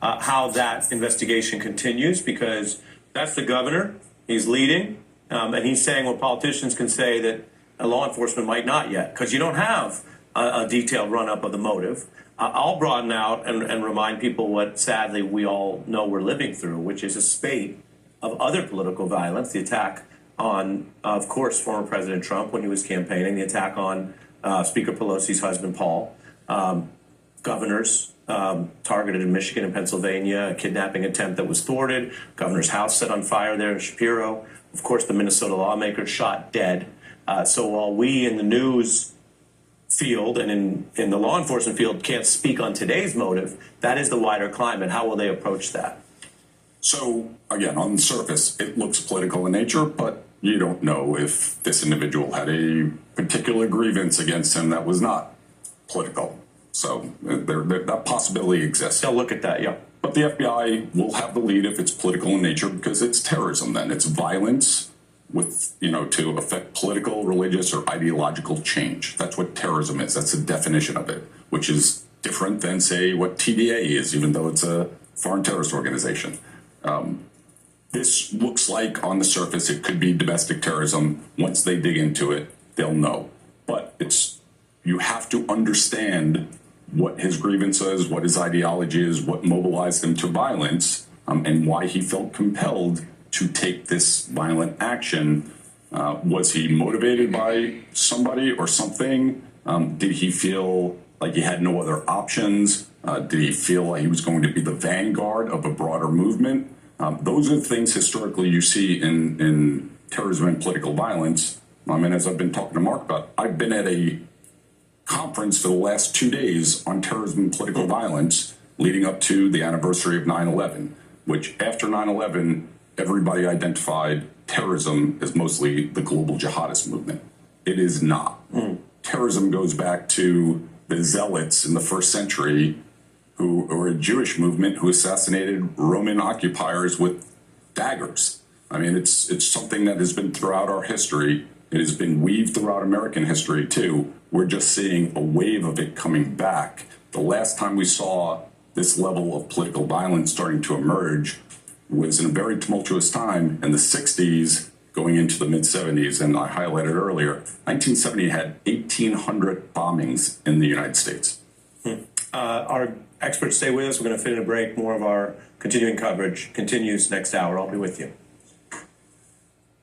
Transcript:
how that investigation continues, because that's the governor. He's leading, and he's saying what politicians can say that law enforcement might not yet, because you don't have a detailed run-up of the motive. I'll broaden out and remind people what, sadly, we all know we're living through, which is a spate of other political violence. The attack on, of course, former President Trump when he was campaigning, the attack on Speaker Pelosi's husband, Paul, governors targeted in Michigan and Pennsylvania, a kidnapping attempt that was thwarted, governor's house set on fire there in Shapiro, of course, the Minnesota lawmaker shot dead. So while we in the news field and in the law enforcement field can't speak on today's motive, that is the wider climate. How will they approach that? So, again, on the surface, it looks political in nature, but you don't know if this individual had a particular grievance against him that was not political. So that possibility exists. They'll look at that, yeah. But the FBI will have the lead if it's political in nature, because it's terrorism then. It's violence with, to affect political, religious, or ideological change. That's what terrorism is. That's the definition of it, which is different than, say, what TDA is, even though it's a foreign terrorist organization. This looks like, on the surface, it could be domestic terrorism. Once they dig into it, they'll know. But you have to understand what his grievance is, what his ideology is, what mobilized him to violence, and why he felt compelled to take this violent action. Was he motivated by somebody or something? Did he feel like he had no other options? Did he feel like he was going to be the vanguard of a broader movement? Those are things historically you see in terrorism and political violence. And as I've been talking to Mark about, I've been at a conference for the last 2 days on terrorism and political violence leading up to the anniversary of 9/11, which after 9/11, everybody identified terrorism as mostly the global jihadist movement. It is not. Terrorism goes back to the zealots in the first century, who were a Jewish movement who assassinated Roman occupiers with daggers. I mean, it's something that has been throughout our history. It has been weaved throughout American history, too. We're just seeing a wave of it coming back. The last time we saw this level of political violence starting to emerge was in a very tumultuous time in the 60s going into the mid-70s. And I highlighted earlier, 1970 had 1,800 bombings in the United States. Our experts stay with us. We're going to fit in a break. More of our continuing coverage continues next hour. I'll be with you.